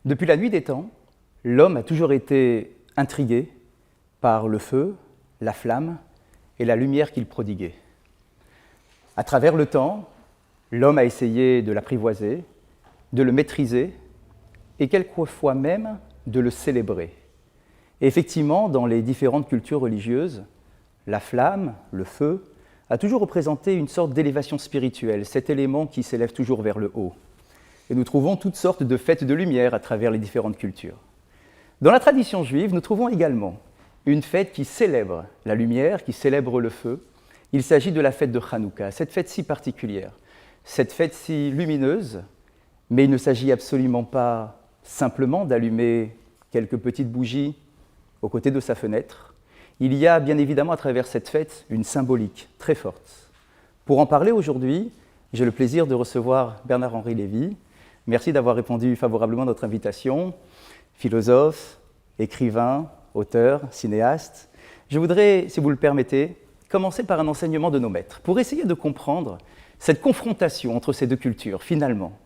Depuis la nuit des temps, l'homme a toujours été intrigué par le feu, la flamme et la lumière qu'il prodiguait. À travers le temps, l'homme a essayé de l'apprivoiser, de le maîtriser et quelquefois même de le célébrer. Et effectivement, dans les différentes cultures religieuses, la flamme, le feu, a toujours représenté une sorte d'élévation spirituelle, cet élément qui s'élève toujours vers le haut. Et nous trouvons toutes sortes de fêtes de lumière à travers les différentes cultures. Dans la tradition juive, nous trouvons également une fête qui célèbre la lumière, qui célèbre le feu. Il s'agit de la fête de Hanouka, cette fête si particulière, cette fête si lumineuse, mais il ne s'agit absolument pas simplement d'allumer quelques petites bougies aux côtés de sa fenêtre. Il y a bien évidemment à travers cette fête une symbolique très forte. Pour en parler aujourd'hui, j'ai le plaisir de recevoir Bernard-Henri Lévy. Merci d'avoir répondu favorablement à notre invitation. Philosophe, écrivain, auteur, cinéaste. Je voudrais, si vous le permettez, commencer par un enseignement de nos maîtres, pour essayer de comprendre cette confrontation entre ces deux cultures, finalement.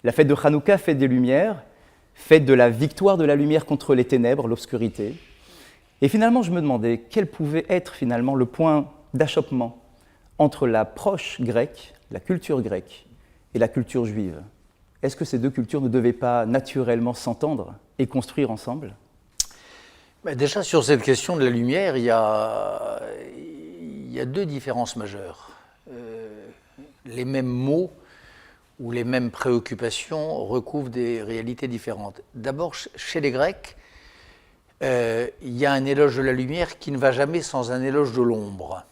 La fête de Hanouka, fête des Lumières, fête de la victoire de la lumière contre les ténèbres, l'obscurité. Et finalement, je me demandais quel pouvait être finalement le point d'achoppement entre l'approche grecque, la culture grecque, et la culture juive. Est-ce que ces deux cultures ne devaient pas naturellement s'entendre et construire ensemble ? Déjà, sur cette question de la lumière, il y a deux différences majeures. Les mêmes mots ou les mêmes préoccupations recouvrent des réalités différentes. D'abord, chez les Grecs, il y a un éloge de la lumière qui ne va jamais sans un éloge de l'ombre.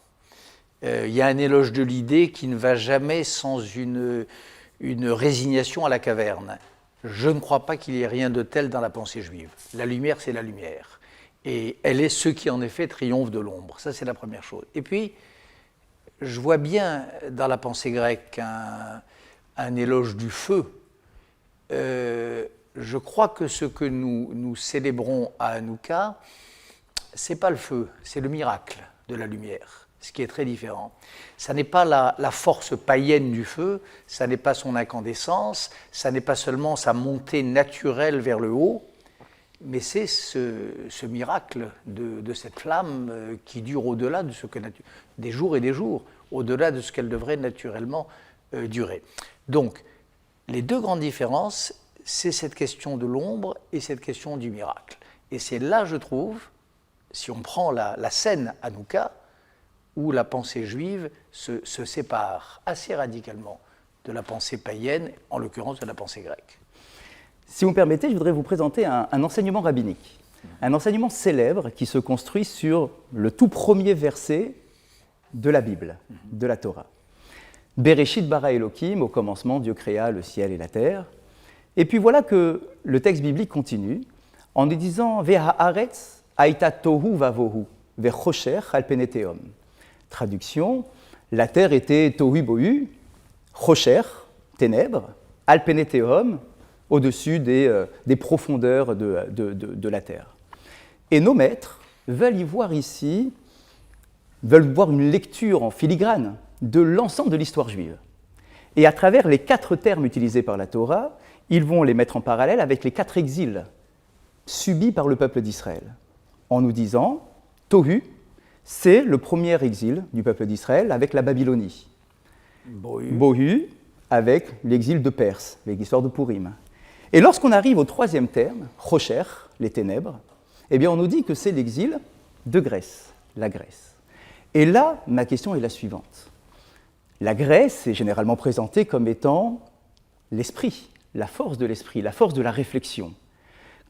Il y a un éloge de l'idée qui ne va jamais sans une résignation à la caverne. Je ne crois pas qu'il y ait rien de tel dans la pensée juive. La lumière, c'est la lumière. Et elle est ce qui, en effet, triomphe de l'ombre. Ça, c'est la première chose. Et puis, je vois bien dans la pensée grecque un éloge du feu. Je crois que ce que nous célébrons à Hanouka, ce n'est pas le feu, c'est le miracle de la lumière, ce qui est très différent. Ça n'est pas la force païenne du feu, ça n'est pas son incandescence, ça n'est pas seulement sa montée naturelle vers le haut, mais c'est ce miracle de cette flamme qui dure au-delà de ce que des jours et des jours, au-delà de ce qu'elle devrait naturellement durer. Donc, les deux grandes différences, c'est cette question de l'ombre et cette question du miracle. Et c'est là, je trouve, si on prend la scène Hanouka, où la pensée juive se sépare assez radicalement de la pensée païenne, en l'occurrence de la pensée grecque. Si vous me permettez, je voudrais vous présenter un enseignement rabbinique, un enseignement célèbre qui se construit sur le tout premier verset de la Bible, de la Torah. Bereshit bara Elohim, au commencement, Dieu créa le ciel et la terre. Et puis voilà que le texte biblique continue en nous disant « Ve'haaretz haïta tohu vavohu, ve'chosher al pene tehom ». Traduction, la terre était tohu bohu, chosher, ténèbres, al pene tehom, au-dessus des profondeurs de la terre. Et nos maîtres veulent voir une lecture en filigrane de l'ensemble de l'histoire juive. Et à travers les 4 termes utilisés par la Torah, ils vont les mettre en parallèle avec les 4 exils subis par le peuple d'Israël, en nous disant « Tohu », c'est le premier exil du peuple d'Israël avec la Babylonie. Bohu, avec l'exil de Perse, avec l'histoire de Purim. Et lorsqu'on arrive au 3e terme, Chosher, les ténèbres, eh bien on nous dit que c'est l'exil de Grèce, la Grèce. Et là, ma question est la suivante. La Grèce est généralement présentée comme étant l'esprit, la force de la réflexion.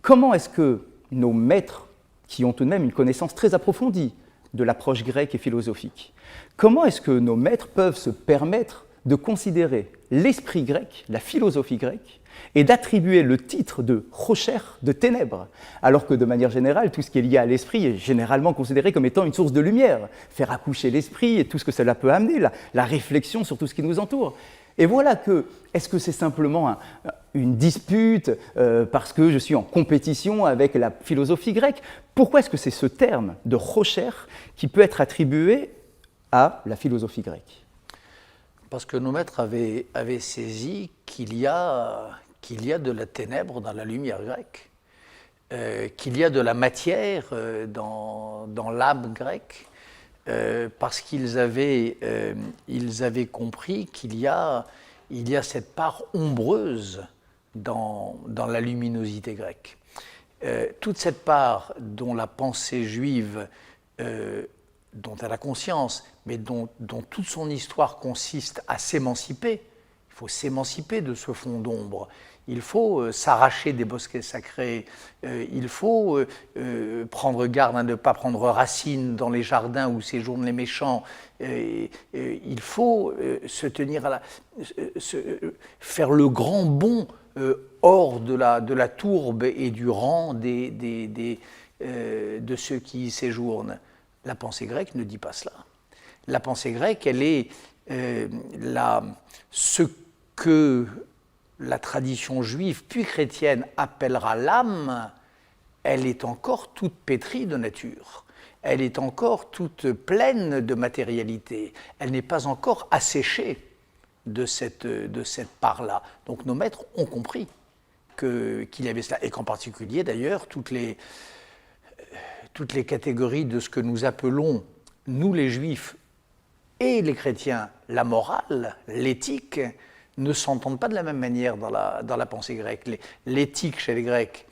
Comment est-ce que nos maîtres, qui ont tout de même une connaissance très approfondie de l'approche grecque et philosophique, comment est-ce que nos maîtres peuvent se permettre de considérer l'esprit grec, la philosophie grecque, et d'attribuer le titre de Chosher, de ténèbres, alors que de manière générale, tout ce qui est lié à l'esprit est généralement considéré comme étant une source de lumière, faire accoucher l'esprit et tout ce que cela peut amener, la réflexion sur tout ce qui nous entoure. Et voilà que, est-ce que c'est simplement une dispute parce que je suis en compétition avec la philosophie grecque ? Pourquoi est-ce que c'est ce terme de Chosher qui peut être attribué à la philosophie grecque ? Parce que nos maîtres avaient saisi qu'il y a qu'il y a de la ténèbre dans la lumière grecque, qu'il y a de la matière dans l'âme grecque, parce qu'ils avaient compris qu'il y a cette part ombreuse dans la luminosité grecque. Toute cette part dont la pensée juive, dont elle a conscience, mais dont toute son histoire consiste à s'émanciper. Il faut s'émanciper de ce fond d'ombre. Il faut s'arracher des bosquets sacrés. Il faut prendre garde à ne pas prendre racine dans les jardins où séjournent les méchants. Il faut se tenir faire le grand bond hors de la tourbe et du rang de ceux qui y séjournent. La pensée grecque ne dit pas cela. La pensée grecque, elle est ce que la tradition juive puis chrétienne appellera l'âme. Elle est encore toute pétrie de nature. Elle est encore toute pleine de matérialité. Elle n'est pas encore asséchée de cette part-là. Donc nos maîtres ont compris qu'il y avait cela, et qu'en particulier d'ailleurs toutes les catégories de ce que nous appelons, nous les juifs et les chrétiens, la morale, l'éthique, ne s'entendent pas de la même manière dans la pensée grecque. L'éthique chez les Grecs,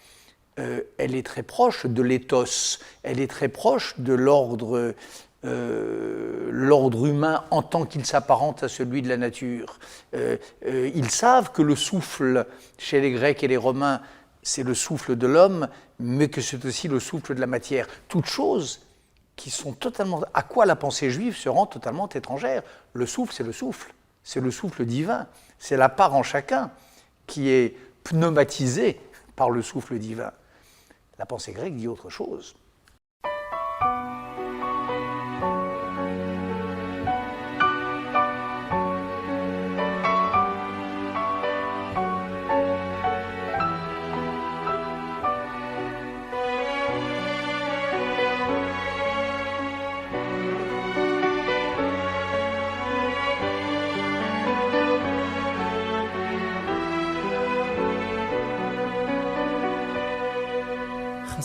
elle est très proche de l'éthos, elle est très proche de l'ordre humain en tant qu'il s'apparente à celui de la nature. Ils savent que le souffle chez les Grecs et les Romains, c'est le souffle de l'homme, mais que c'est aussi le souffle de la matière. Toutes choses qui sont totalement... à quoi la pensée juive se rend totalement étrangère. Le souffle, c'est le souffle divin, c'est la part en chacun qui est pneumatisée par le souffle divin. La pensée grecque dit autre chose.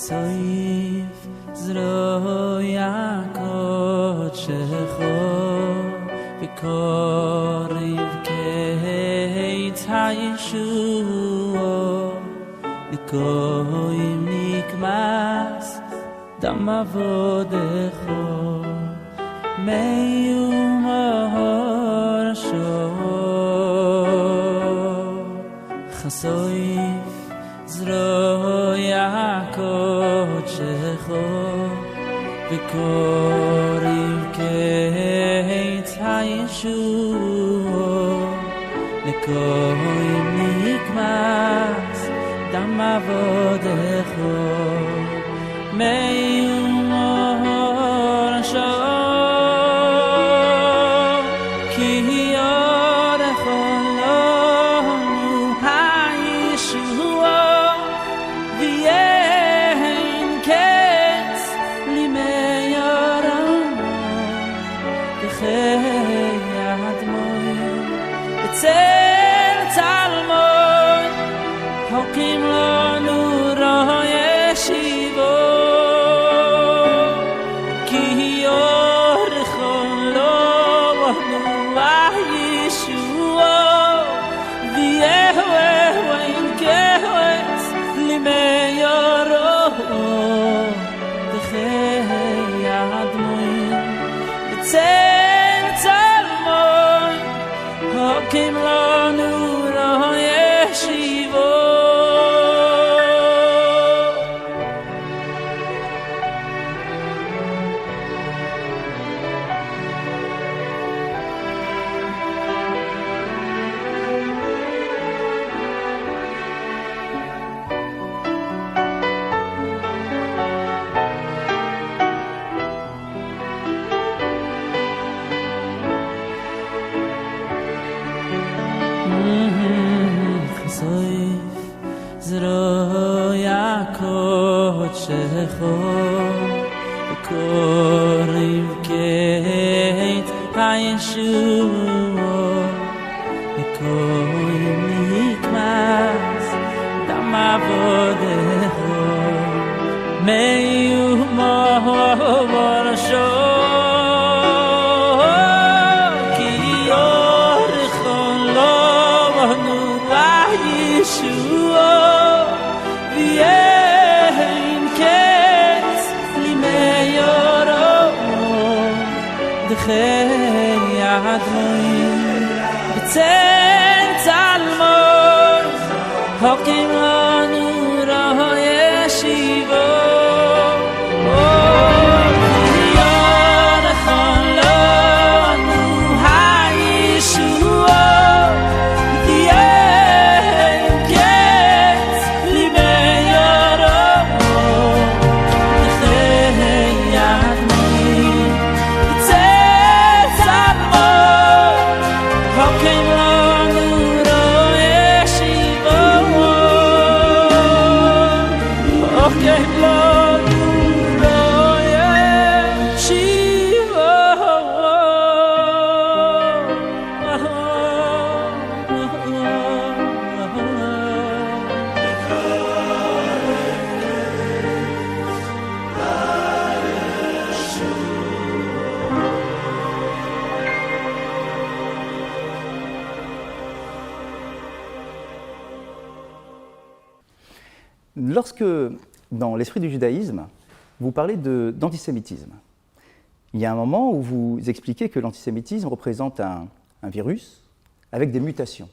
Soif zroya kochecho v'koriv keit ha'yeshuo v'koim nikmas dam avodecho me'yum ha'orasho chasoif zroya kochecho v'koriv keit ha'yeshuo v'koim nikmas dam avodecho me'yum ha'orasho ki yorecho lonu ha'yeshuo v'yein ketz limeyaram v'chei admoy b'tzel talmoy hokim lonu ro'y yeshivo ki yorecho lonu ha'yeshuo v'yein ketz limeyaram v'chei admoy b'tzel talmoy hokim lanu ro'y yeshivo. Chasoif zroya kochecho v'koriv keit ha'yeshuo v'koim nikmas Lorsque, dans l'esprit du judaïsme, vous parlez d'antisémitisme, il y a un moment où vous expliquez que l'antisémitisme représente un virus avec des mutations.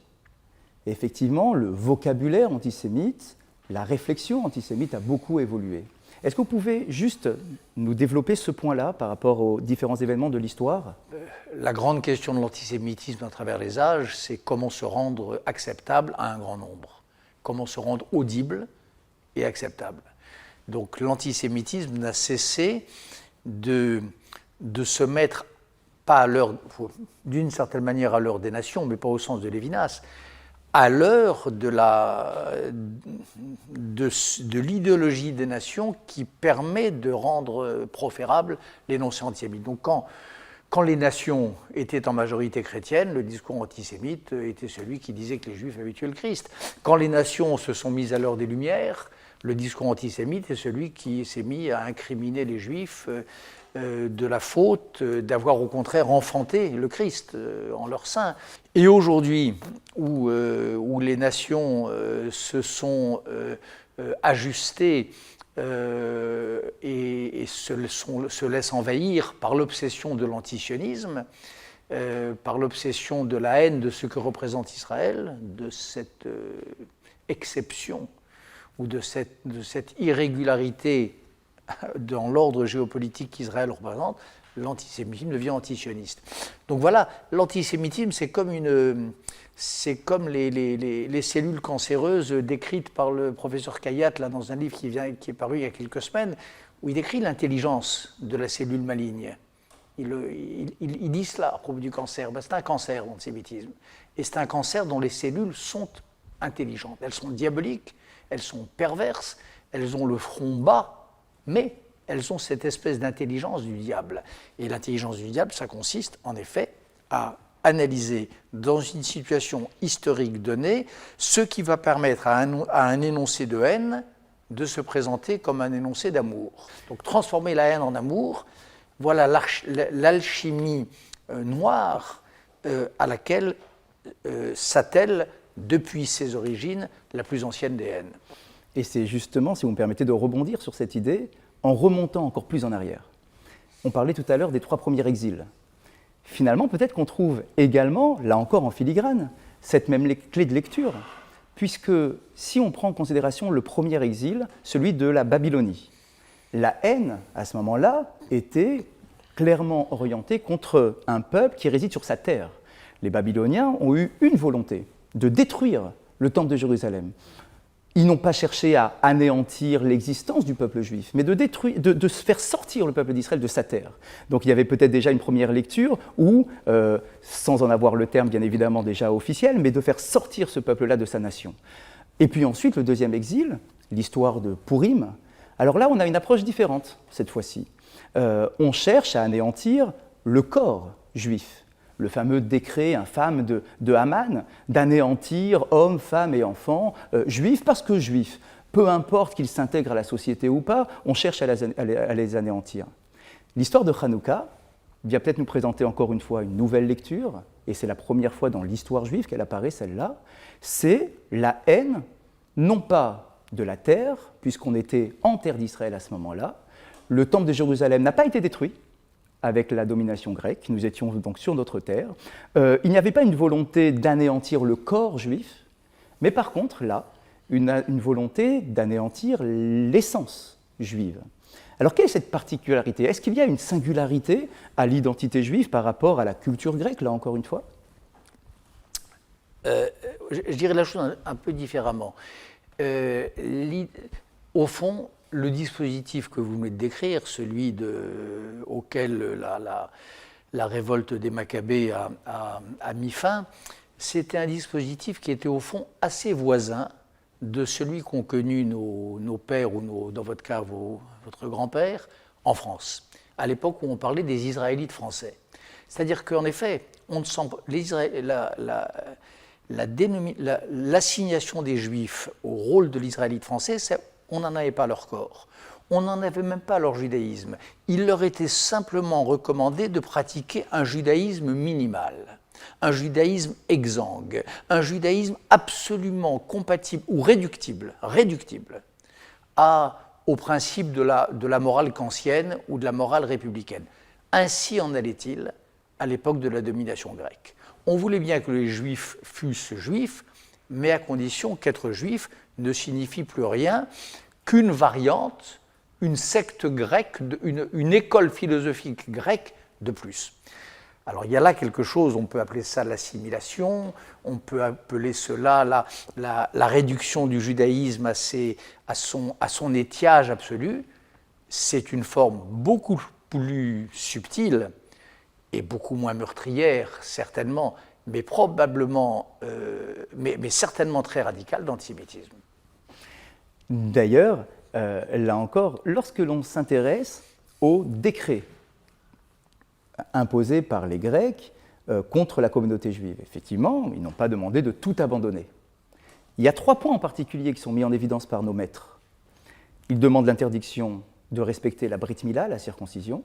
Et effectivement, le vocabulaire antisémite, la réflexion antisémite a beaucoup évolué. Est-ce que vous pouvez juste nous développer ce point-là par rapport aux différents événements de l'histoire ? La grande question de l'antisémitisme à travers les âges, c'est comment se rendre acceptable à un grand nombre, comment se rendre audible et acceptable. Donc l'antisémitisme n'a cessé de se mettre, pas à l'heure, d'une certaine manière à l'heure des nations, mais pas au sens de Lévinas, à l'heure de l'idéologie des nations qui permet de rendre proférable l'énoncé antisémite. Donc quand les nations étaient en majorité chrétienne, le discours antisémite était celui qui disait que les Juifs avaient tué le Christ. Quand les nations se sont mises à l'heure des Lumières, le discours antisémite est celui qui s'est mis à incriminer les Juifs de la faute d'avoir au contraire enfanté le Christ en leur sein. Et aujourd'hui, où les nations se sont ajustées et se laissent envahir par l'obsession de l'antisionisme, par l'obsession de la haine de ce que représente Israël, de cette exception ou de cette irrégularité dans l'ordre géopolitique qu'Israël représente, l'antisémitisme devient antisioniste. Donc voilà, l'antisémitisme, c'est comme les cellules cancéreuses décrites par le professeur Kayat là, dans un livre qui est paru il y a quelques semaines, où il décrit l'intelligence de la cellule maligne. Il dit cela à propos du cancer. Ben, c'est un cancer, l'antisémitisme. Et c'est un cancer dont les cellules sont intelligentes. Elles sont diaboliques, elles sont perverses, elles ont le front bas, mais elles ont cette espèce d'intelligence du diable. Et l'intelligence du diable, ça consiste en effet à analyser dans une situation historique donnée ce qui va permettre à un énoncé de haine de se présenter comme un énoncé d'amour. Donc transformer la haine en amour, voilà l'alchimie noire à laquelle s'attelle depuis ses origines la plus ancienne des haines. Et c'est justement, si vous me permettez de rebondir sur cette idée, en remontant encore plus en arrière. On parlait tout à l'heure des 3 premiers exils. Finalement, peut-être qu'on trouve également, là encore en filigrane, cette même clé de lecture, puisque si on prend en considération le premier exil, celui de la Babylonie, la haine, à ce moment-là, était clairement orientée contre un peuple qui réside sur sa terre. Les Babyloniens ont eu une volonté, de détruire le temple de Jérusalem. Ils n'ont pas cherché à anéantir l'existence du peuple juif, mais de faire sortir le peuple d'Israël de sa terre. Donc il y avait peut-être déjà une première lecture où, sans en avoir le terme bien évidemment déjà officiel, mais de faire sortir ce peuple-là de sa nation. Et puis ensuite, le deuxième exil, l'histoire de Pourim. Alors là, on a une approche différente cette fois-ci. On cherche à anéantir le corps juif. Le fameux décret infâme de Haman d'anéantir hommes, femmes et enfants juifs parce que juifs. peu importe qu'ils s'intègrent à la société ou pas, on cherche à les anéantir. L'histoire de Hanouka vient peut-être nous présenter encore une fois une nouvelle lecture, et c'est la première fois dans l'histoire juive qu'elle apparaît, celle-là, c'est la haine, non pas de la terre, puisqu'on était en terre d'Israël à ce moment-là. Le temple de Jérusalem n'a pas été détruit avec la domination grecque, nous étions donc sur notre terre. Il n'y avait pas une volonté d'anéantir le corps juif, mais par contre, là, une volonté d'anéantir l'essence juive. Alors, quelle est cette particularité? Est-ce qu'il y a une singularité à l'identité juive par rapport à la culture grecque, là, encore une fois? Je dirais la chose un peu différemment. Au fond, le dispositif que vous venez de décrire, celui auquel la révolte des Maccabées a mis fin, c'était un dispositif qui était au fond assez voisin de celui qu'ont connu nos pères ou dans votre cas votre grand-père en France, à l'époque où on parlait des Israélites français. C'est-à-dire qu'en effet, on ne sent l'assignation des Juifs au rôle de l'Israélite français, on n'en avait pas leur corps. On n'en avait même pas leur judaïsme. Il leur était simplement recommandé de pratiquer un judaïsme minimal, un judaïsme exsangue, un judaïsme absolument compatible ou réductible au principe de la morale kantienne ou de la morale républicaine. Ainsi en allait-il à l'époque de la domination grecque. On voulait bien que les Juifs fussent juifs, mais à condition qu'être juif ne signifie plus rien qu'une variante, une secte grecque, une école philosophique grecque de plus. Alors il y a là quelque chose, on peut appeler ça l'assimilation, on peut appeler cela la réduction du judaïsme à son étiage absolu. C'est une forme beaucoup plus subtile et beaucoup moins meurtrière, certainement, mais probablement, mais certainement très radicale d'antisémitisme. D'ailleurs, là encore, lorsque l'on s'intéresse aux décrets imposés par les Grecs contre la communauté juive, effectivement, ils n'ont pas demandé de tout abandonner. Il y a 3 points en particulier qui sont mis en évidence par nos maîtres. Ils demandent l'interdiction de respecter la Brit Mila, la circoncision,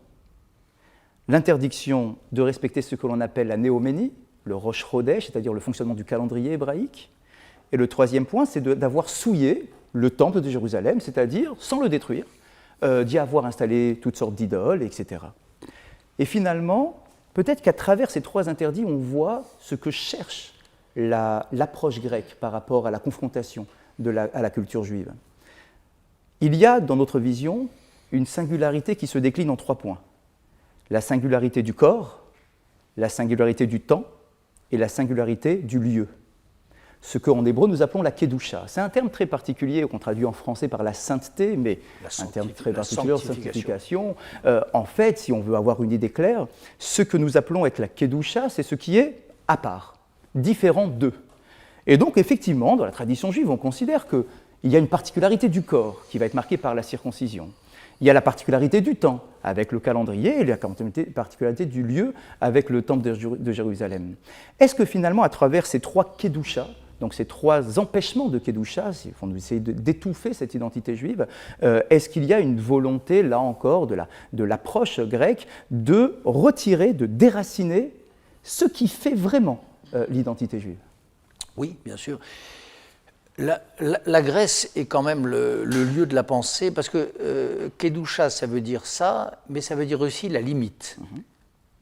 l'interdiction de respecter ce que l'on appelle la néoménie, le Rosh Chodesh, c'est-à-dire le fonctionnement du calendrier hébraïque. Et le 3e point, c'est d'avoir souillé le temple de Jérusalem, c'est-à-dire, sans le détruire, d'y avoir installé toutes sortes d'idoles, etc. Et finalement, peut-être qu'à travers ces 3 interdits, on voit ce que cherche l'approche grecque par rapport à la confrontation à la culture juive. Il y a, dans notre vision, une singularité qui se décline en 3 points. La singularité du corps, la singularité du temps et la singularité du lieu. Ce qu'en hébreu nous appelons la kedusha. C'est un terme très particulier qu'on traduit en français par la sainteté, mais un terme très particulier, la sanctification. En fait, si on veut avoir une idée claire, ce que nous appelons être la kedusha, c'est ce qui est à part, différent d'eux. Et donc, effectivement, dans la tradition juive, on considère qu'il y a une particularité du corps qui va être marquée par la circoncision. Il y a la particularité du temps avec le calendrier et la particularité du lieu avec le temple de Jérusalem. Est-ce que finalement, à travers ces 3 kedusha, donc ces 3 empêchements de kedusha, il faut essayer d'étouffer cette identité juive, est-ce qu'il y a une volonté, là encore, de l'approche grecque de retirer, de déraciner ce qui fait vraiment l'identité juive? Oui, bien sûr. La Grèce est quand même le lieu de la pensée, parce que Kedusha, ça veut dire ça, mais ça veut dire aussi la limite.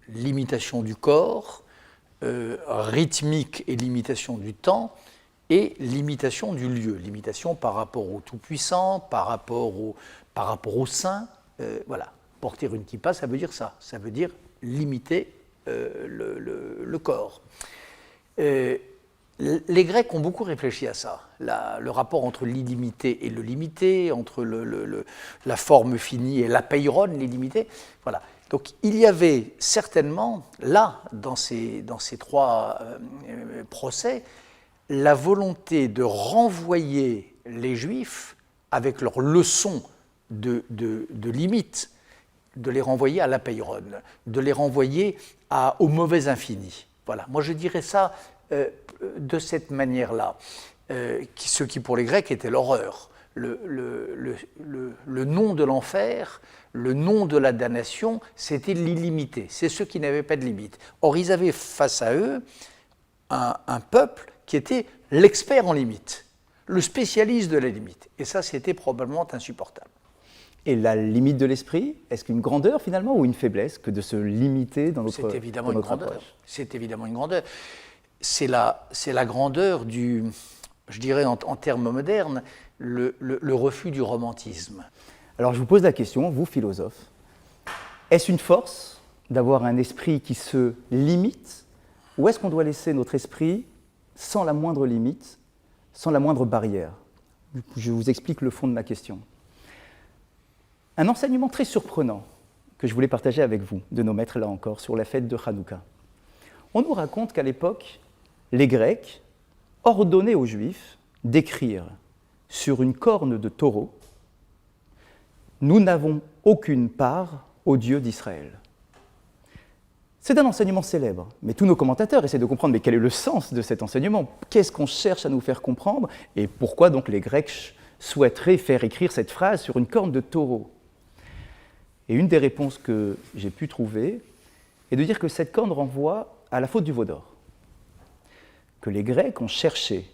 Limitation du corps, rythmique et limitation du temps, et limitation du lieu. Limitation par rapport au Tout-Puissant, par rapport au Saint. Voilà. Porter une kippa, ça veut dire ça. Ça veut dire limiter le corps. Les Grecs ont beaucoup réfléchi à ça, le rapport entre l'illimité et le limité, entre la forme finie et l'apeiron, l'illimité. Voilà. Donc il y avait certainement, là, dans ces 3 procès, la volonté de renvoyer les Juifs, avec leur leçon de limite, de les renvoyer à l'apeiron, de les renvoyer au mauvais infini. Voilà. Moi je dirais ça de cette manière-là, ce qui pour les Grecs était l'horreur. le nom de l'enfer, le nom de la damnation, c'était l'illimité. C'est ceux qui n'avaient pas de limite. Or, ils avaient face à eux un peuple qui était l'expert en limite, le spécialiste de la limite. Et ça, c'était probablement insupportable. Et la limite de l'esprit, est-ce qu'une grandeur finalement ou une faiblesse que de se limiter dans notre C'est évidemment dans une notre grandeur. approche? C'est évidemment une grandeur. C'est la grandeur du, je dirais en termes modernes, le refus du romantisme. Alors je vous pose la question, vous philosophes, est-ce une force d'avoir un esprit qui se limite ou est-ce qu'on doit laisser notre esprit sans la moindre limite, sans la moindre barrière? Je vous explique le fond de ma question. Un enseignement très surprenant que je voulais partager avec vous, de nos maîtres là encore, sur la fête de Hanouka. On nous raconte qu'à l'époque, les Grecs ordonnaient aux Juifs d'écrire sur une corne de taureau « Nous n'avons aucune part au Dieu d'Israël ». C'est un enseignement célèbre, mais tous nos commentateurs essaient de comprendre mais quel est le sens de cet enseignement, qu'est-ce qu'on cherche à nous faire comprendre et pourquoi donc les Grecs souhaiteraient faire écrire cette phrase sur une corne de taureau. Et une des réponses que j'ai pu trouver est de dire que cette corne renvoie à la faute du veau d'or. Que les Grecs ont cherché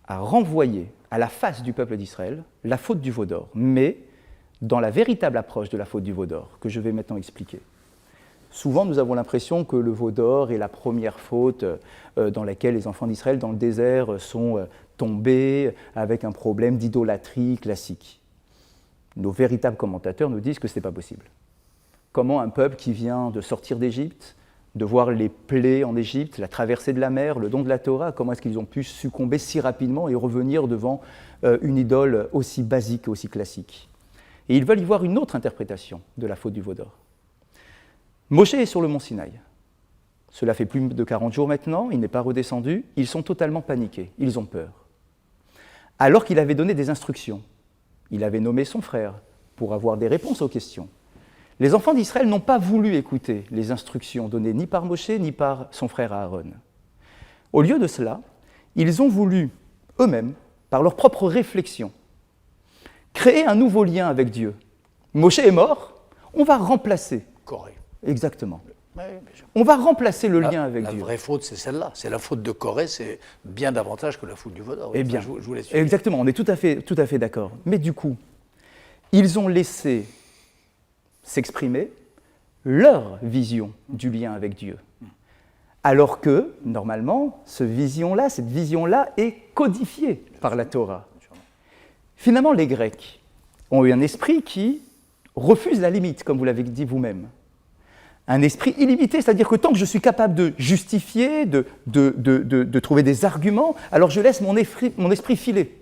à renvoyer à la face du peuple d'Israël la faute du veau d'or, mais dans la véritable approche de la faute du veau d'or, que je vais maintenant expliquer. Souvent, nous avons l'impression que le veau d'or est la première faute dans laquelle les enfants d'Israël, dans le désert, sont tombés avec un problème d'idolâtrie classique. Nos véritables commentateurs nous disent que ce n'est pas possible. Comment un peuple qui vient de sortir d'Égypte, de voir les plaies en Égypte, la traversée de la mer, le don de la Torah, comment est-ce qu'ils ont pu succomber si rapidement et revenir devant une idole aussi basique, aussi classique? Et ils veulent y voir une autre interprétation de la faute du veau d'or. Moshe est sur le mont Sinaï. Cela fait plus de 40 jours maintenant, il n'est pas redescendu, ils sont totalement paniqués, ils ont peur. Alors qu'il avait donné des instructions, il avait nommé son frère pour avoir des réponses aux questions. Les enfants d'Israël n'ont pas voulu écouter les instructions données ni par Moshe ni par son frère Aaron. Au lieu de cela, ils ont voulu eux-mêmes, par leur propre réflexion, créer un nouveau lien avec Dieu. Moshe est mort, on va remplacer. Corée. Exactement. Oui, bien sûr. On va remplacer le lien avec La Dieu. vraie faute, c'est celle-là. C'est la faute de Corée, c'est bien davantage que la faute du veau d'or. Eh bien, je vous laisse. exactement, on est tout à fait d'accord. Mais du coup, ils ont laissé s'exprimer leur vision du lien avec Dieu. Alors que, normalement, cette vision-là est codifiée par la Torah. Finalement, les Grecs ont eu un esprit qui refuse la limite, comme vous l'avez dit vous-même. Un esprit illimité, c'est-à-dire que tant que je suis capable de justifier, de trouver des arguments, alors je laisse mon esprit filer.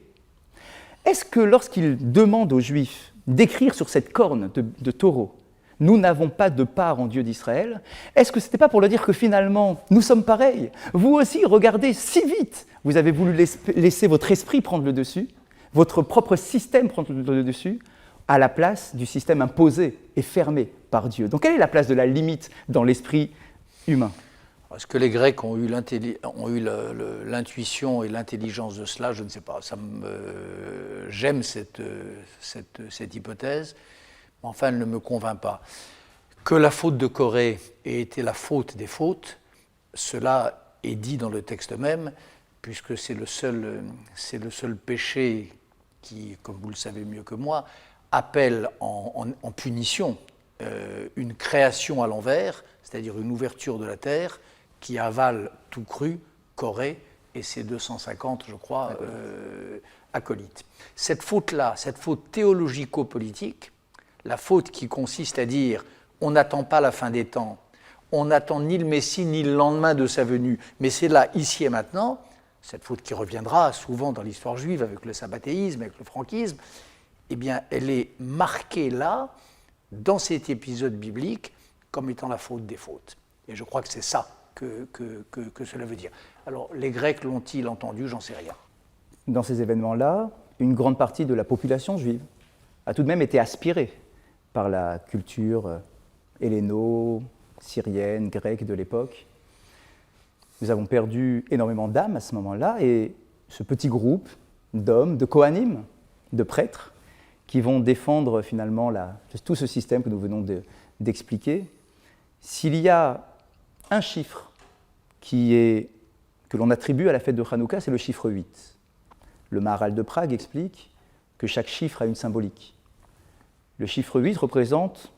Est-ce que lorsqu'il demande aux Juifs d'écrire sur cette corne de taureau, nous n'avons pas de part en Dieu d'Israël, est-ce que ce n'était pas pour leur dire que finalement, nous sommes pareils? Vous aussi, regardez si vite, vous avez voulu laisser votre esprit prendre le dessus, votre propre système prendre le dessus, à la place du système imposé et fermé par Dieu. Donc quelle est la place de la limite dans l'esprit humain? Est-ce que les Grecs ont eu l'intuition et l'intelligence de cela? Je ne sais pas. J'aime cette hypothèse, mais enfin, elle ne me convainc pas. Que la faute de Corée ait été la faute des fautes, cela est dit dans le texte même, puisque c'est le seul péché qui, comme vous le savez mieux que moi, appelle en punition une création à l'envers, c'est-à-dire une ouverture de la terre, qui avale tout cru, Corée, et ses 250, je crois, acolytes. Cette faute-là, cette faute théologico-politique, la faute qui consiste à dire on n'attend pas la fin des temps, on n'attend ni le Messie ni le lendemain de sa venue, mais c'est là, ici et maintenant, cette faute qui reviendra souvent dans l'histoire juive avec le sabbatéisme, avec le franquisme, eh bien, elle est marquée là, dans cet épisode biblique, comme étant la faute des fautes. Et je crois que c'est ça que cela veut dire. Alors, les Grecs l'ont-ils entendu? J'en sais rien. Dans ces événements-là, une grande partie de la population juive a tout de même été aspirée par la culture helléno-syrienne, grecque de l'époque. Nous avons perdu énormément d'âmes à ce moment-là, et ce petit groupe d'hommes, de Kohanim, de prêtres qui vont défendre finalement tout ce système que nous venons d'expliquer. S'il y a un chiffre que l'on attribue à la fête de Hanouka, c'est le chiffre 8. Le Maharal de Prague explique que chaque chiffre a une symbolique. Le chiffre 8 représente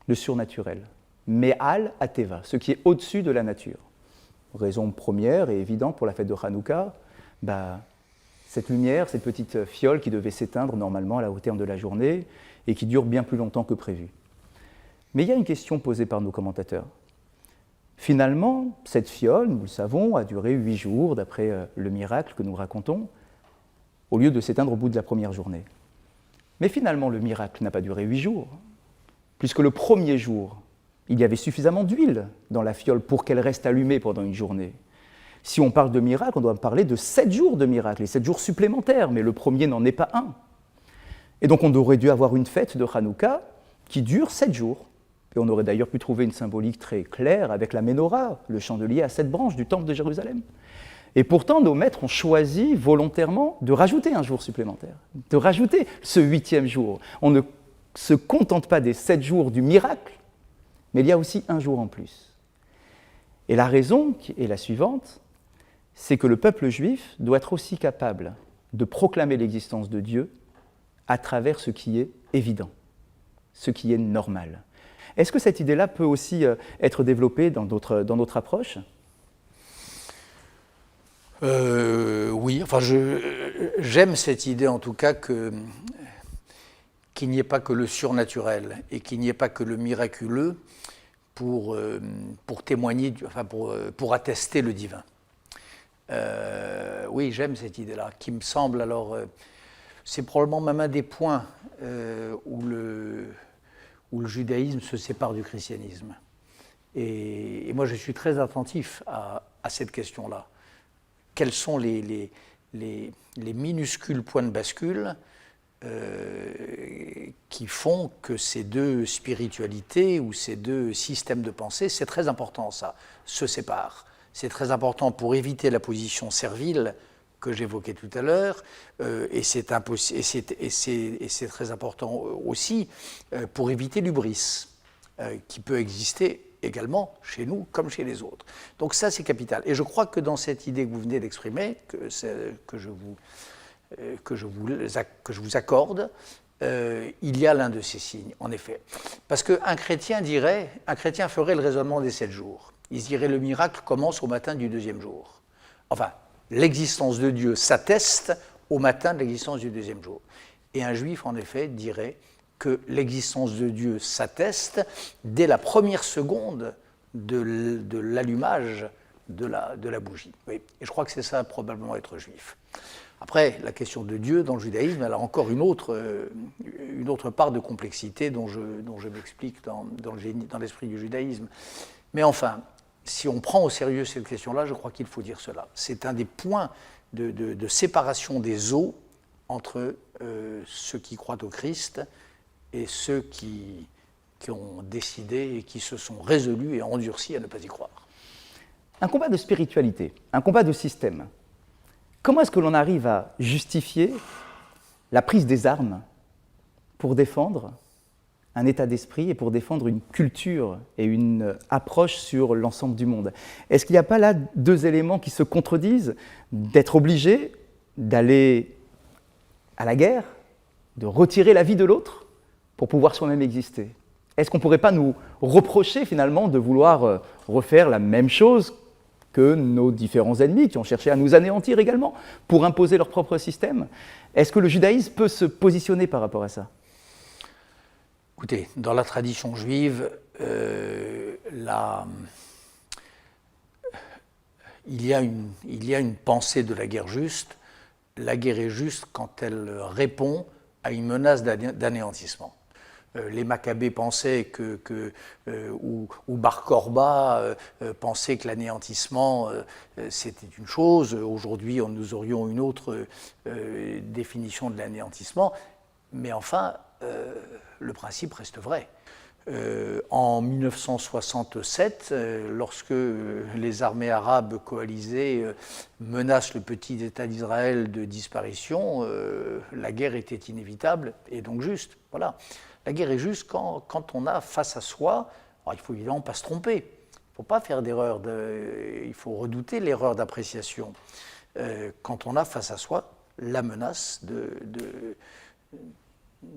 le surnaturel, Me'al Ateva, ce qui est au-dessus de la nature. Raison première et évidente pour la fête de Hanouka, cette lumière, cette petite fiole qui devait s'éteindre normalement au terme de la journée et qui dure bien plus longtemps que prévu. Mais il y a une question posée par nos commentateurs. Finalement, cette fiole, nous le savons, a duré 8 jours d'après le miracle que nous racontons, au lieu de s'éteindre au bout de la première journée. Mais finalement, le miracle n'a pas duré 8 jours, puisque le premier jour, il y avait suffisamment d'huile dans la fiole pour qu'elle reste allumée pendant une journée. Si on parle de miracle, on doit parler de 7 jours de miracle, et 7 jours supplémentaires, mais le premier n'en est pas un. Et donc on aurait dû avoir une fête de Hanouka qui dure 7 jours. Et on aurait d'ailleurs pu trouver une symbolique très claire avec la menorah, le chandelier à 7 branches du temple de Jérusalem. Et pourtant, nos maîtres ont choisi volontairement de rajouter un jour supplémentaire, de rajouter ce 8e jour. On ne se contente pas des 7 jours du miracle, mais il y a aussi un jour en plus. Et la raison qui est la suivante, c'est que le peuple juif doit être aussi capable de proclamer l'existence de Dieu à travers ce qui est évident, ce qui est normal. Est-ce que cette idée-là peut aussi être développée dans notre approche ? Oui, enfin j'aime cette idée en tout cas qu'il n'y ait pas que le surnaturel et qu'il n'y ait pas que le miraculeux pour témoigner, pour attester le divin. Oui, j'aime cette idée-là, qui me semble alors, c'est probablement même un des points où le judaïsme se sépare du christianisme. Et moi, je suis très attentif à cette question-là. Quels sont les minuscules points de bascule qui font que ces deux spiritualités ou ces deux systèmes de pensée, c'est très important ça, se séparent. C'est très important pour éviter la position servile que j'évoquais tout à l'heure, et c'est très important aussi pour éviter l'hubris, qui peut exister également chez nous comme chez les autres. Donc ça, c'est capital. Et je crois que dans cette idée que vous venez d'exprimer, que je vous accorde, il y a l'un de ces signes, en effet. Parce qu'un chrétien ferait le raisonnement des 7 jours. Il dirait le miracle commence au matin du 2e jour. Enfin, l'existence de Dieu s'atteste au matin de l'existence du 2e jour. Et un juif, en effet, dirait que l'existence de Dieu s'atteste dès la première seconde de l'allumage de la bougie. Oui. Et je crois que c'est ça, probablement, être juif. Après, la question de Dieu dans le judaïsme, elle a encore une autre part de complexité dont je m'explique dans l'esprit du judaïsme. Mais enfin, si on prend au sérieux cette question-là, je crois qu'il faut dire cela. C'est un des points de séparation des eaux entre ceux qui croient au Christ et ceux qui ont décidé et qui se sont résolus et endurcis à ne pas y croire. Un combat de spiritualité, un combat de système. Comment est-ce que l'on arrive à justifier la prise des armes pour défendre un état d'esprit et pour défendre une culture et une approche sur l'ensemble du monde? Est-ce qu'il n'y a pas là 2 éléments qui se contredisent, d'être obligé d'aller à la guerre, de retirer la vie de l'autre pour pouvoir soi-même exister? Est-ce qu'on ne pourrait pas nous reprocher finalement de vouloir refaire la même chose que nos différents ennemis qui ont cherché à nous anéantir également pour imposer leur propre système? Est-ce que le judaïsme peut se positionner par rapport à ça? Écoutez, dans la tradition juive, il y a une pensée de la guerre juste. La guerre est juste quand elle répond à une menace d'anéantissement. Les Maccabées pensaient ou Bar Korba pensait que l'anéantissement c'était une chose. Aujourd'hui, nous aurions une autre définition de l'anéantissement. Mais enfin, le principe reste vrai. En 1967, lorsque les armées arabes coalisées menacent le petit État d'Israël de disparition, la guerre était inévitable et donc juste. Voilà. La guerre est juste quand on a face à soi, alors il faut évidemment pas se tromper, il ne faut pas faire d'erreur, il faut redouter l'erreur d'appréciation. Quand on a face à soi la menace de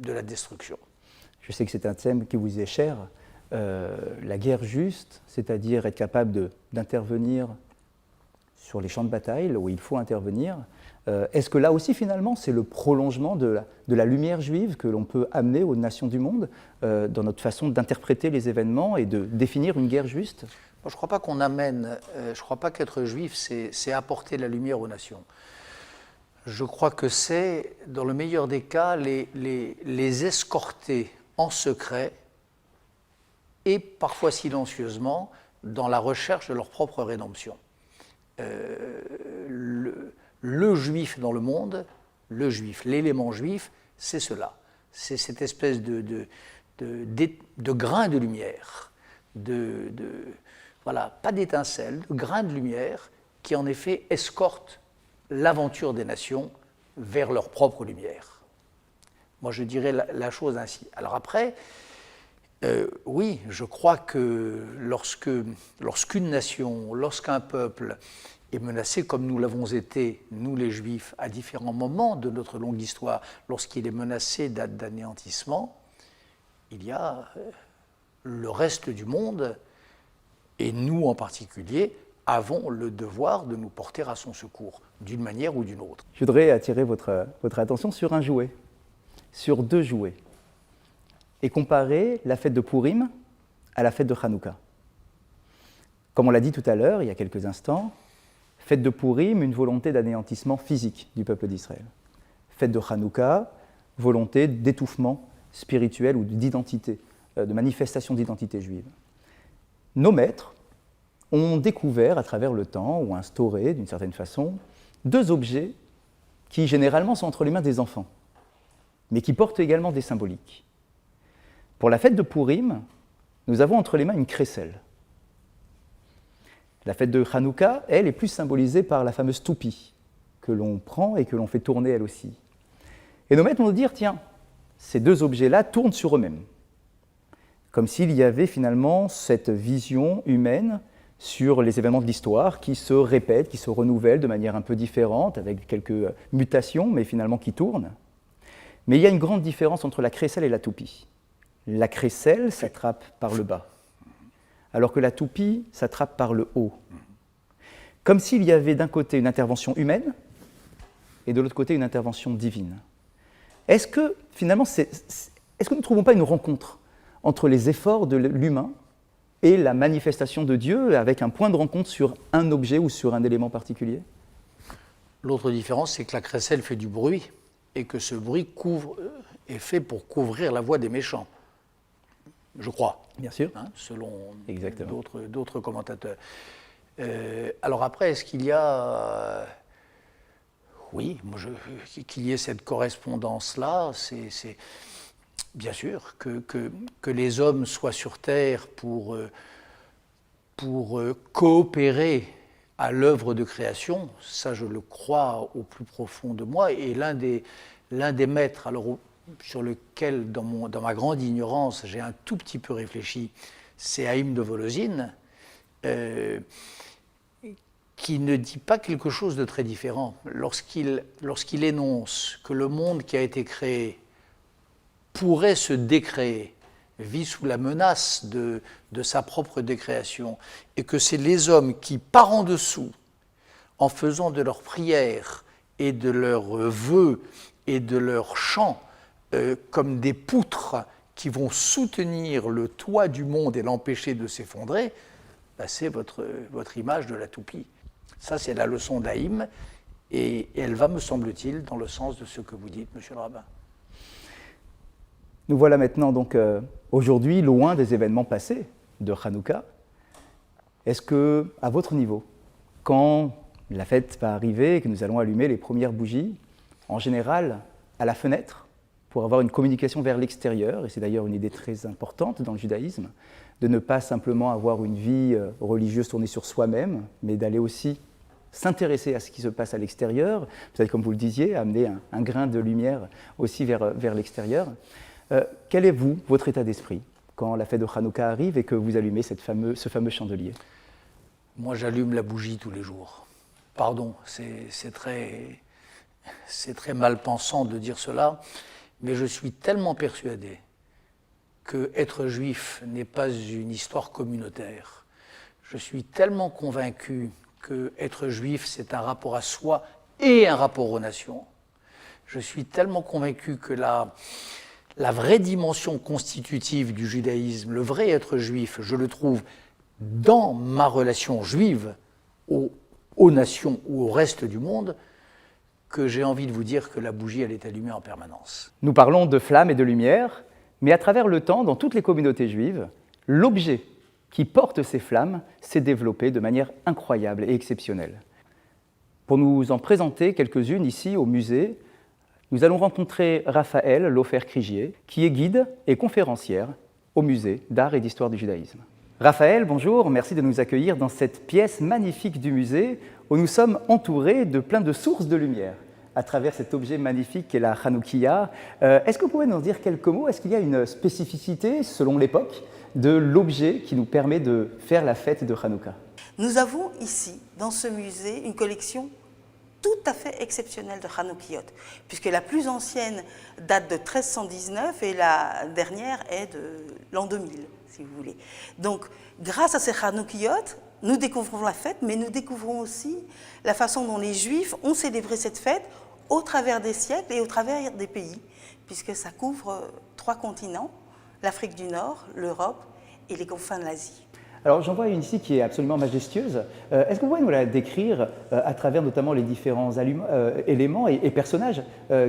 la destruction. Je sais que c'est un thème qui vous est cher, la guerre juste, c'est-à-dire être capable d'intervenir sur les champs de bataille, là où il faut intervenir. Est-ce que là aussi, finalement, c'est le prolongement de la lumière juive que l'on peut amener aux nations du monde dans notre façon d'interpréter les événements et de définir une guerre juste ? Moi, je ne crois pas qu'on amène, je ne crois pas qu'être juif, c'est apporter la lumière aux nations. Je crois que c'est, dans le meilleur des cas, les escorter en secret et parfois silencieusement dans la recherche de leur propre rédemption. Le juif dans le monde, le juif, l'élément juif, c'est cela. C'est cette espèce de grain de lumière, voilà, pas d'étincelle, de grain de lumière qui en effet escorte l'aventure des nations vers leur propre lumière. Moi, je dirais la chose ainsi. Alors après, oui, je crois que lorsqu'une nation, lorsqu'un peuple est menacé comme nous l'avons été, nous les Juifs, à différents moments de notre longue histoire, lorsqu'il est menacé d'anéantissement, il y a le reste du monde, et nous en particulier, avons le devoir de nous porter à son secours, d'une manière ou d'une autre. Je voudrais attirer votre attention sur un jouet, sur deux jouets, et comparer la fête de Pourim à la fête de Hanouka. Comme on l'a dit tout à l'heure, il y a quelques instants, fête de Pourim, une volonté d'anéantissement physique du peuple d'Israël. Fête de Hanouka, volonté d'étouffement spirituel ou d'identité, de manifestation d'identité juive. Nos maîtres ont découvert à travers le temps, ou instauré d'une certaine façon, deux objets qui généralement sont entre les mains des enfants, mais qui portent également des symboliques. Pour la fête de Pourim, nous avons entre les mains une crécelle. La fête de Hanouka, elle, est plus symbolisée par la fameuse toupie, que l'on prend et que l'on fait tourner elle aussi. Et nos maîtres vont nous dire, tiens, ces deux objets-là tournent sur eux-mêmes, comme s'il y avait finalement cette vision humaine sur les événements de l'histoire qui se répètent, qui se renouvellent de manière un peu différente, avec quelques mutations, mais finalement qui tournent. Mais il y a une grande différence entre la crécelle et la toupie. La crécelle s'attrape par le bas, alors que la toupie s'attrape par le haut. Comme s'il y avait d'un côté une intervention humaine et de l'autre côté une intervention divine. Est-ce que finalement, est-ce que nous ne trouvons pas une rencontre entre les efforts de l'humain et la manifestation de Dieu avec un point de rencontre sur un objet ou sur un élément particulier ? L'autre différence, c'est que la crécelle fait du bruit et que ce bruit est fait pour couvrir la voix des méchants. Je crois. Bien sûr. Selon d'autres commentateurs. Alors après, est-ce qu'il y a... oui, qu'il y ait cette correspondance-là, c'est bien sûr que les hommes soient sur Terre pour coopérer à l'œuvre de création, ça je le crois au plus profond de moi, et l'un des maîtres, alors sur lequel, dans ma grande ignorance, j'ai un tout petit peu réfléchi, c'est Haïm de Volozine, qui ne dit pas quelque chose de très différent. Lorsqu'il énonce que le monde qui a été créé pourrait se décréer, vit sous la menace de sa propre décréation, et que c'est les hommes qui, par en dessous, en faisant de leurs prières et de leurs vœux et de leurs chants, comme des poutres qui vont soutenir le toit du monde et l'empêcher de s'effondrer, c'est votre image de la toupie. Ça, c'est la leçon d'Haïm, et elle va, me semble-t-il, dans le sens de ce que vous dites, monsieur le rabbin. Nous voilà maintenant donc aujourd'hui loin des événements passés de Hanouka. Est-ce que, à votre niveau, quand la fête va arriver et que nous allons allumer les premières bougies, en général à la fenêtre, pour avoir une communication vers l'extérieur, et c'est d'ailleurs une idée très importante dans le judaïsme, de ne pas simplement avoir une vie religieuse tournée sur soi-même, mais d'aller aussi s'intéresser à ce qui se passe à l'extérieur, peut-être comme vous le disiez, amener un grain de lumière aussi vers l'extérieur. Quel est, votre état d'esprit quand la fête de Hanouka arrive et que vous allumez ce fameux chandelier? Moi, j'allume la bougie tous les jours. Pardon, c'est très mal pensant de dire cela, mais je suis tellement persuadé que être juif n'est pas une histoire communautaire. Je suis tellement convaincu que être juif, c'est un rapport à soi et un rapport aux nations. Je suis tellement convaincu que la vraie dimension constitutive du judaïsme, le vrai être juif, je le trouve dans ma relation juive aux nations ou au reste du monde, que j'ai envie de vous dire que la bougie, elle est allumée en permanence. Nous parlons de flammes et de lumière, mais à travers le temps, dans toutes les communautés juives, l'objet qui porte ces flammes s'est développé de manière incroyable et exceptionnelle. Pour nous en présenter quelques-unes ici au musée, nous allons rencontrer Raphaël Laufer-Krigier, qui est guide et conférencière au musée d'art et d'histoire du judaïsme. Raphaël, bonjour, merci de nous accueillir dans cette pièce magnifique du musée où nous sommes entourés de plein de sources de lumière à travers cet objet magnifique qu'est la Hanoukia. Est-ce que vous pouvez nous dire quelques mots? Est-ce qu'il y a une spécificité, selon l'époque, de l'objet qui nous permet de faire la fête de Hanouka? Nous avons ici, dans ce musée, une collection tout à fait exceptionnelle de Hanoukiyot, puisque la plus ancienne date de 1319 et la dernière est de l'an 2000, si vous voulez. Donc, grâce à ces Hanoukiyot, nous découvrons la fête, mais nous découvrons aussi la façon dont les Juifs ont célébré cette fête au travers des siècles et au travers des pays, puisque ça couvre 3 continents, l'Afrique du Nord, l'Europe et les confins de l'Asie. Alors j'en vois une ici qui est absolument majestueuse. Est-ce que vous pouvez nous la décrire à travers notamment les différents éléments et personnages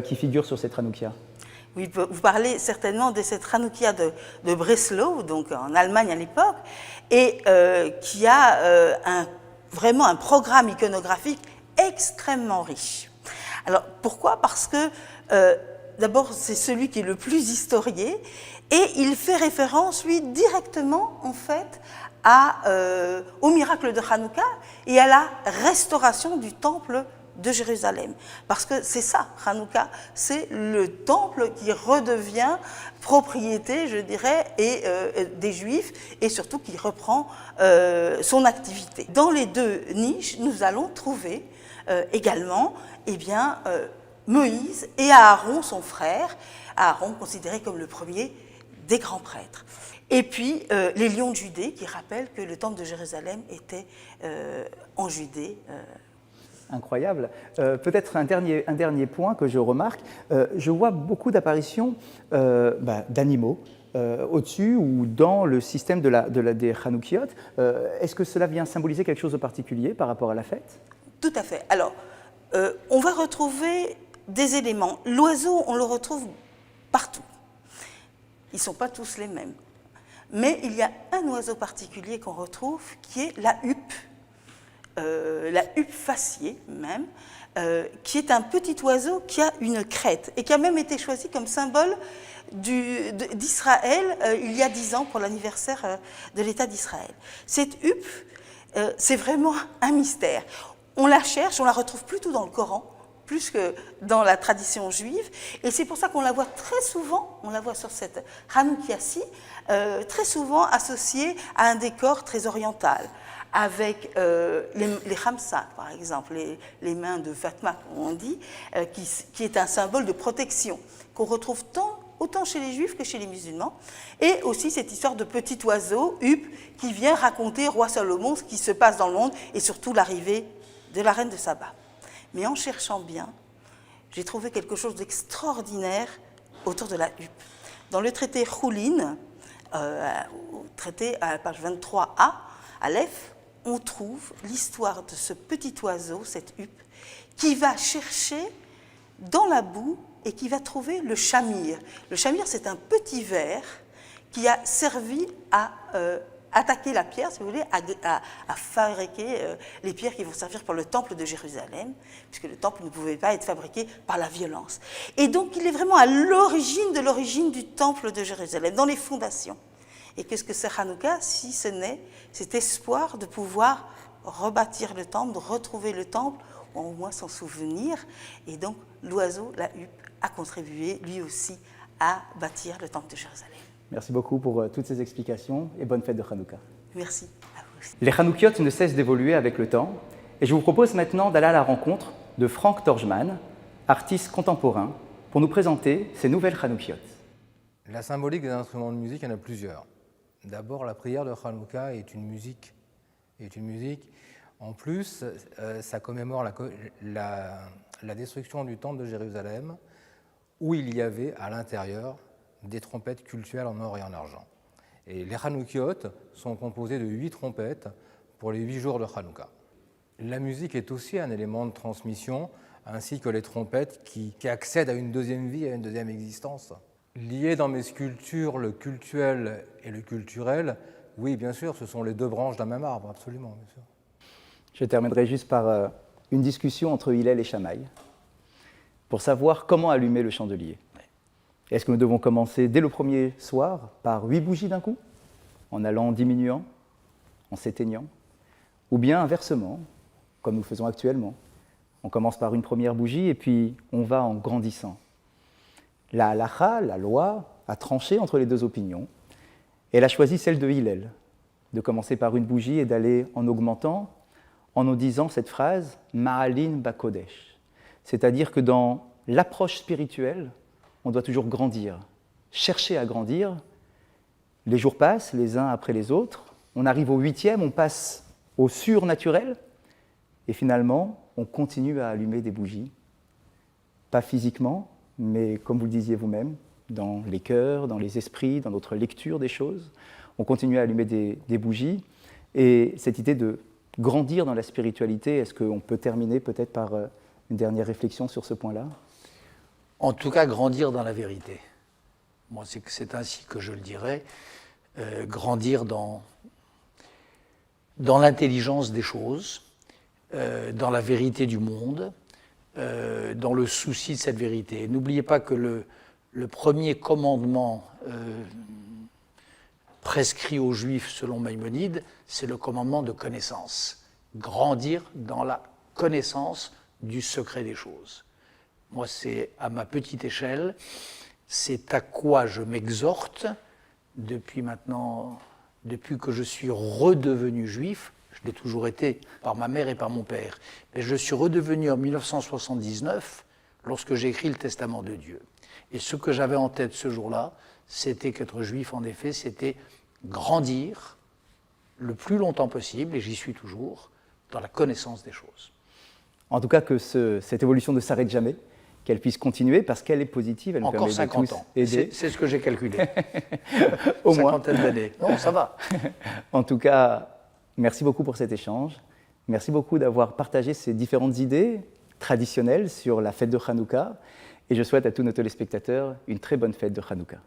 qui figurent sur cette Hanoukia? Oui, vous parlez certainement de cette Hanoukia de Breslau, donc en Allemagne à l'époque, et qui a vraiment un programme iconographique extrêmement riche. Alors pourquoi? Parce que d'abord c'est celui qui est le plus historié et il fait référence, lui, directement en fait au miracle de Hanouka et à la restauration du temple de Jérusalem. Parce que c'est ça, Hanouka, c'est le temple qui redevient propriété, je dirais, des Juifs et surtout qui reprend son activité. Dans les 2 niches, nous allons trouver également Moïse et Aaron, son frère, Aaron considéré comme le premier des grands prêtres. Et puis les lions de Judée qui rappellent que le temple de Jérusalem était en Judée. Incroyable. Peut-être un dernier point que je remarque, je vois beaucoup d'apparitions d'animaux au-dessus ou dans le système des Hanoukiyot. Est-ce que cela vient symboliser quelque chose de particulier par rapport à la fête? Tout à fait. Alors, on va retrouver des éléments. L'oiseau, on le retrouve partout. Ils ne sont pas tous les mêmes. Mais il y a un oiseau particulier qu'on retrouve qui est la huppe faciée même, qui est un petit oiseau qui a une crête et qui a même été choisi comme symbole d'Israël il y a 10 ans pour l'anniversaire de l'État d'Israël. Cette huppe, c'est vraiment un mystère. On la cherche, on la retrouve plutôt dans le Coran, plus que dans la tradition juive, et c'est pour ça qu'on la voit très souvent, on la voit sur cette Hanoukia-ci, très souvent associée à un décor très oriental, avec les Khamsa, par exemple, les mains de Fatma, comme on dit, qui est un symbole de protection, qu'on retrouve autant chez les Juifs que chez les musulmans, et aussi cette histoire de petit oiseau, huppe, qui vient raconter, roi Salomon, ce qui se passe dans le monde, et surtout l'arrivée de la reine de Saba. Mais en cherchant bien, j'ai trouvé quelque chose d'extraordinaire autour de la huppe. Dans le traité Choulin, traité à la page 23a, Aleph, on trouve l'histoire de ce petit oiseau, cette huppe, qui va chercher dans la boue et qui va trouver le chamir. Le chamir, c'est un petit ver qui a servi à attaquer la pierre, si vous voulez, à fabriquer les pierres qui vont servir pour le temple de Jérusalem, puisque le temple ne pouvait pas être fabriqué par la violence. Et donc, il est vraiment à l'origine du temple de Jérusalem, dans les fondations. Et qu'est-ce que c'est Hanouka, si ce n'est cet espoir de pouvoir rebâtir le temple, de retrouver le temple, ou au moins s'en souvenir. Et donc, l'oiseau, la huppe, a contribué, lui aussi, à bâtir le temple de Jérusalem. Merci beaucoup pour toutes ces explications et bonne fête de Hanouka. Merci à vous aussi. Les Hanoukiotes ne cessent d'évoluer avec le temps et je vous propose maintenant d'aller à la rencontre de Frank Torjman, artiste contemporain, pour nous présenter ces nouvelles Hanoukiotes. La symbolique des instruments de musique, il y en a plusieurs. D'abord, la prière de Hanouka est une musique. En plus, ça commémore la destruction du temple de Jérusalem, où il y avait à l'intérieur des trompettes cultuelles en or et en argent. Et les Hanoukiotes sont composés de 8 trompettes pour les 8 jours de Hanouka. La musique est aussi un élément de transmission, ainsi que les trompettes qui accèdent à une deuxième vie, à une deuxième existence. Lié dans mes sculptures le cultuel et le culturel, oui, bien sûr, ce sont les deux branches d'un même arbre, absolument, bien sûr. Je terminerai juste par une discussion entre Hillel et Shammai pour savoir comment allumer le chandelier. Est-ce que nous devons commencer dès le premier soir par 8 bougies d'un coup, en allant diminuant, en s'éteignant, ou bien inversement, comme nous faisons actuellement. On commence par une première bougie et puis on va en grandissant. La halacha, la loi, a tranché entre les deux opinions. Elle a choisi celle de Hillel, de commencer par une bougie et d'aller en augmentant, en nous disant cette phrase « Ma'alin bakodesh », c'est-à-dire que dans l'approche spirituelle, on doit toujours grandir, chercher à grandir. Les jours passent les uns après les autres, on arrive au 8e, on passe au surnaturel, et finalement, on continue à allumer des bougies, pas physiquement, mais comme vous le disiez vous-même, dans les cœurs, dans les esprits, dans notre lecture des choses, on continue à allumer des bougies, et cette idée de grandir dans la spiritualité, est-ce qu'on peut terminer peut-être par une dernière réflexion sur ce point-là ? En tout cas, grandir dans la vérité. Moi, c'est ainsi que je le dirais. Grandir dans l'intelligence des choses, dans la vérité du monde, dans le souci de cette vérité. N'oubliez pas que le premier commandement prescrit aux Juifs selon Maïmonide, c'est le commandement de connaissance. Grandir dans la connaissance du secret des choses. Moi, c'est à ma petite échelle, c'est à quoi je m'exhorte depuis que je suis redevenu juif. Je l'ai toujours été par ma mère et par mon père. Mais je suis redevenu en 1979 lorsque j'ai écrit le Testament de Dieu. Et ce que j'avais en tête ce jour-là, c'était qu'être juif, en effet, c'était grandir le plus longtemps possible, et j'y suis toujours, dans la connaissance des choses. En tout cas, que cette évolution ne s'arrête jamais, qu'elle puisse continuer parce qu'elle est positive, elle nous encore permet 50 de tous ans, aider. c'est ce que j'ai calculé. Au moins. 50 d'années. Non, ça va. En tout cas, merci beaucoup pour cet échange. Merci beaucoup d'avoir partagé ces différentes idées traditionnelles sur la fête de Hanouka. Et je souhaite à tous nos téléspectateurs une très bonne fête de Hanouka.